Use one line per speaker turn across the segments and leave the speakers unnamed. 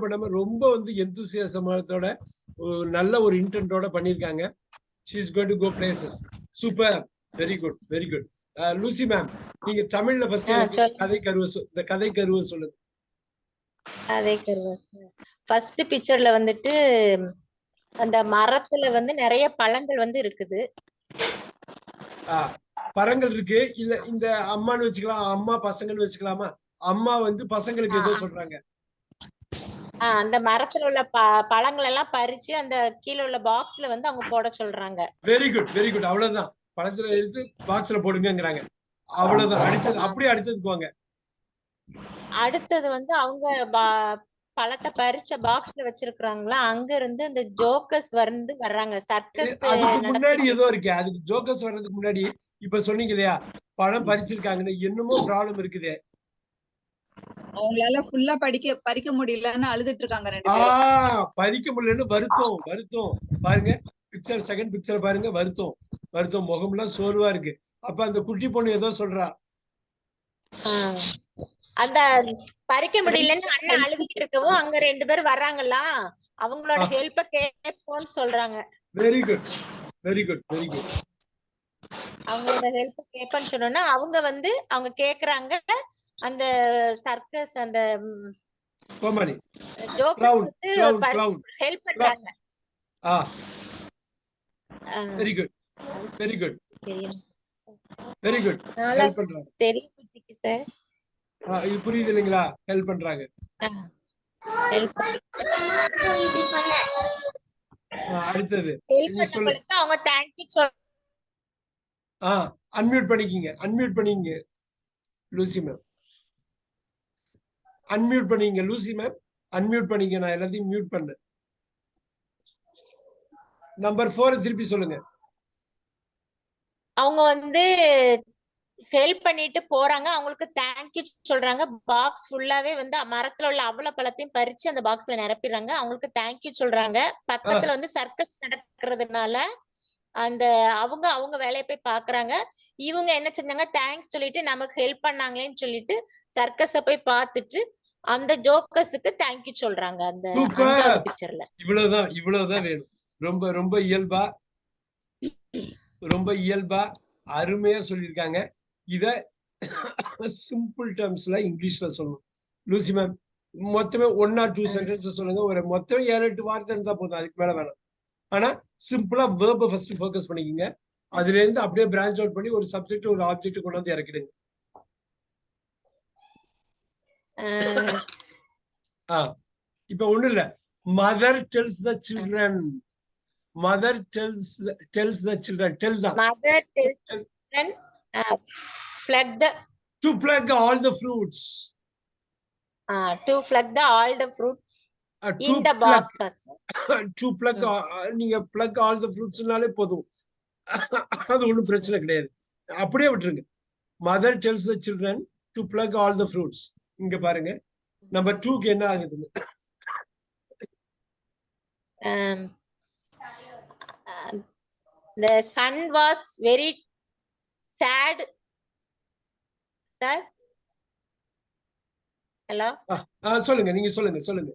பண்ணாம ரொம்ப வந்து எந்தூசியாசமத்தோட நல்ல ஒரு இன்டென்ட்டோட பண்ணிருக்காங்க. she is going to go places. Super, very good, very good. Lucy ma'am, நீங்க தமிழ்ல ஃபர்ஸ்ட் கதை கருவை சொல்லுங்க.
கதை கருவை ஃபர்ஸ்ட் பிக்சர்ல வந்துட்டு அந்த மரத்துல வந்து நிறைய பழங்கள் வந்து இருக்குது.
பழங்கள் இருக்கு. இல்ல இந்த அம்மான்னு வச்சுக்கலாம், அம்மா பசங்கன்னு வச்சுக்கலாமா? அம்மா வந்து பசங்களுக்கு ஏதோ சொல்றாங்க.
அந்த மரத்துல உள்ள பழங்கள் எல்லாம் பறிச்சு அந்த கீழே உள்ள பாக்ஸ்ல வந்து அவங்க போட சொல்றாங்க.
Very good, very good. அவ்வளவுதான். பழத்துல எடுத்து பாக்ஸ்ல போடுங்கங்கறாங்க. அவ்வளவுதான். அடுத்தது அப்படியே அடுத்ததுக்கு வாங்க.
அடுத்தது வந்து அவங்க பழத்தை பறிச்ச பாக்ஸ்ல வச்சிருக்காங்களா, அங்க இருந்து இந்த ஜோக்கர்ஸ் வர்றாங்க. சர்க்கஸ்
அதுக்கு முன்னாடி ஏதோ இருக்கு. அதுக்கு ஜோக்கர்ஸ் வர்றதுக்கு முன்னாடி இப்ப சொன்னீங்க இல்லையா, பழம் பறிச்சிருக்காங்கன்னு. என்னமோ ப்ராப்ளம் இருக்குது.
அவங்களால ஃபுல்லா பறிக்க முடியலன்னு அழுதுட்டு இருக்காங்க ரெண்டு பேரும்.
பறிக்க முடியலன்னு வருத்தம் பாருங்க. பிக்சர் செகண்ட் பிக்சர் பாருங்க. வருத்தம் முகம்லாம் சோர்வா இருக்கு. அப்ப அந்த குட்டி பொண்ணு ஏதோ சொல்றா.
அந்த பறிக்க முடியலன்னு அண்ணன் அழுதுகிட்டு இருக்கவும் அங்க ரெண்டு பேரும் வர்றாங்களா, அவங்களோட ஹெல்ப்ப கேட்போம்னு சொல்றாங்க.
Very good, very good, very good.
அவங்களோட ஹெல்ப் கேட்பேன்னு சொன்னோன்னா அவங்க கேக்குறாங்க. அந்த சர்க்கஸ் அந்த ஜோக்கர்ஸ் ஹெல்ப் பண்றாங்க.
Very good, very good, very good. Help பண்றாங்க.
தெரியும் சார்.
இது புரியுது இல்லைங்களா? ஹெல்ப் பண்றாங்க. அடுத்தது
அவங்க தேங்க்யூ
அன்மியூட் பண்ணிக்கிங்க லூசி மேம். அன்மியூட் பண்ணிங்க. நான் எல்லாத்தையும் மியூட் பண்ணேன். நம்பர் 4 திருப்பி சொல்லுங்க.
அவங்க ஹெல்ப் பண்ணிட்டு போறாங்க. அவங்களுக்கு தேங்க்யூ சொல்றாங்க. பாக்ஸ் ஃபுல்லாவே மரத்துல உள்ள அவ்வளவு பழத்தையும் பறிச்சு அந்த பாக்ஸ்ல நிரப்பிடுறாங்க. அவங்களுக்கு தேங்க்யூ சொல்றாங்க. பக்கத்துல சர்க்கஸ் நடக்கிறதுனால அவங்க வேலையை போய் பாக்குறாங்க. இவங்க என்ன செஞ்சாங்க, தேங்க்ஸ் சொல்லிட்டு நமக்கு ஹெல்ப் பண்ணாங்களேன்னு சொல்லிட்டு சர்க்கஸ போய் பார்த்துட்டு அந்த ஜோக்கர்ஸுக்கு தேங்க்யூ சொல்றாங்க. அந்த பிக்சர்ல
இவ்வளவுதான் வேணும். ரொம்ப ரொம்ப இயல்பா அருமையா சொல்லியிருக்காங்க. இத சிம்பிள் டேர்ம்ஸ்ல இங்கிலீஷ்ல சொல்லணும். லூசி மேம், மொத்தமே 1 or 2 சென்டென்ஸ் சொல்லுங்க. ஒரு மொத்தம் 7-8 வார்த்தை இருந்தா போதும், அதுக்கு மேல வேணாம். ஆனா சிம்பிளா வேர்ப ஃபர்ஸ்ட் ஃபோக்கஸ் பண்ணிக்கங்க. அதுல இருந்து அப்படியே பிரான்ச் அவுட் பண்ணி ஒரு சப்ஜெக்ட் ஒரு ஆப்ஜெக்ட் கொண்டு வந்து இறக்கிடுங்க. இப்ப ஒண்ணு இல்ல. Mother tells the children. Mother tells the children. Tell தான்.
Mother tells children
to pluck all the fruits.
To pluck all the fruits in the boxes.
To pluck நீங்க pluck all the fruitsனாலே போதும். அது ஒண்ணும் பிரச்சனை கிடையாது. அப்படியே விட்டுருங்க. Mother tells the children to pluck all the fruits. இங்க பாருங்க. நம்பர் 2க்கு என்ன ஆகுதுங்க?
The son was very sad. Sir, hello.
சொல்லுங்க, நீங்க சொல்லுங்க.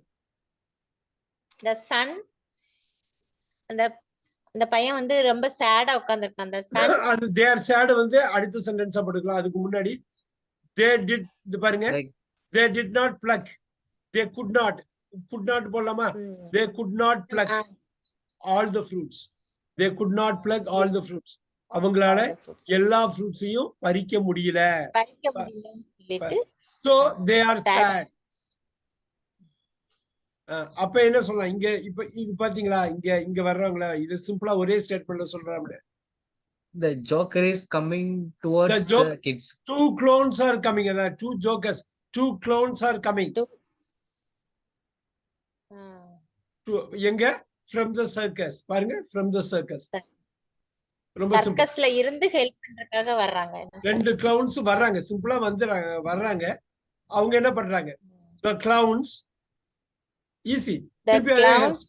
The son, அந்த பையன் ரொம்ப சேடா உட்கார்ந்திருக்கான். அந்த சன்
அது they are sad அடுத்த சென்டென்ஸா போட்டுக்கலாம். அதுக்கு முன்னாடி they did, இது பாருங்க. They did not pluck. They could not போடலாமா? They could not pluck all the fruits. They could not pluck all the fruits. அவங்களால எல்லா ஃப்ரூட்ஸையும் பறிக்க முடியல. So they are sad. அப்ப என்ன சொல்லலாம்? இங்க இப்ப இது பாத்தீங்களா? இங்க வர்றவங்களா இது சிம்பிளா ஒரே ஸ்டேட்மெண்ட்ல சொல்றாங்க.
The joker is coming towards the kids.
2 clowns are coming. That 2 jokers. 2 clowns are coming. எங்க? From the circus. பாருங்க, from the circus.
ரொம்ப சர்க்கஸ்ல இருந்து ஹெல்ப் பண்றதுக்காக வர்றாங்க.
2 clowns வர்றாங்க. சிம்பிளா வர்றாங்க. அவங்க என்ன பண்றாங்க? The clowns. Easy.
The clowns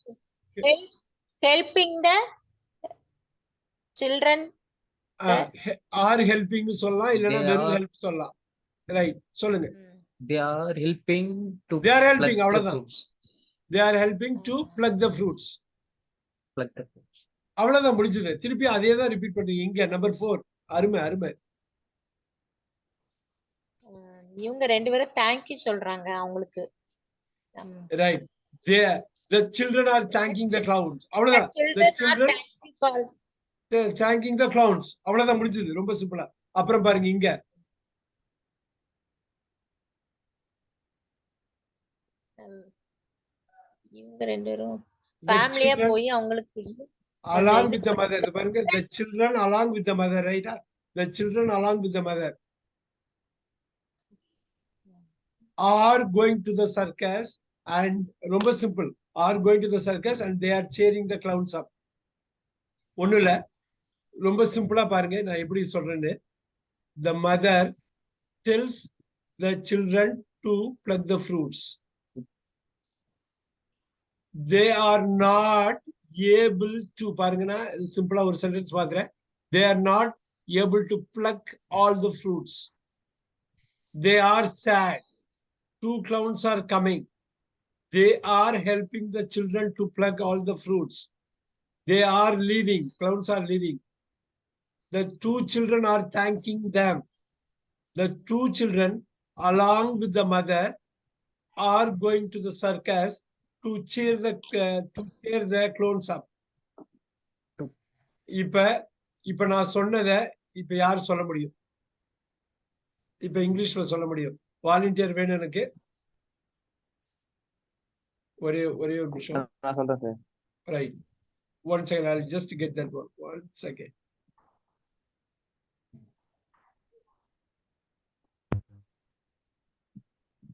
helping the children.
Are helping சொல்லலாம், இல்லனா வெறும் help சொல்லலாம். ரைட், சொல்லுங்க.
They are helping to
they are helping, அவ்வளவுதான். they are helping to pluck the fruits.
Pluck the fruits.
அவ்வளவுதான் முடிஞ்சது. திருப்பி அதே தான் ரிப்பீட் பண்றீங்க. இங்க நம்பர் 4. அருமை அருமை.
இவங்க 2 பேரும் தேங்க்யூ சொல்றாங்க அவங்களுக்கு.
Right. The children are thanking the clouds. அவ்வளவுதான். The children thanking the clouds. அவ்வளவுதான் முடிஞ்சது. ரொம்ப சிம்பிளா. அப்புறம் பாருங்க இங்க.
இவங்க 2 பேரும் ஃபேமிலியா போய் அவங்களுக்கு
along with the mother. இது பாருங்க, the children along with the mother, right? The children along with the mother are going to the circus and ரொம்ப simple, are going to the circus and they are cheering the clowns up. ஒண்ணுல ரொம்ப சிம்பிளா பாருங்க நான் எப்படி சொல்றேன்னு. The mother tells the children to pluck the fruits. They are not able to, பாருங்க நான் சிம்பிளா ஒரு சென்டென்ஸ் பாக்குறேன். They are not able to pluck all the fruits. They are sad. 2 clowns are coming. They are helping the children to pluck all the fruits. They are leaving. Clowns are leaving. The 2 children are thanking them. The 2 children along with the mother are going to the circus to cheer the clowns up. இப்ப நான் சொன்னதை இப்ப யார் சொல்ல முடியும்? இப்ப இங்கிலீஷ்ல சொல்ல முடியும். வாலண்டியர் வேணும் எனக்கு. ஒரே ஒரு நிமிஷம்
நான் சொல்றேன் sir.
Right. 1 second, I'll just get that one. 1 second.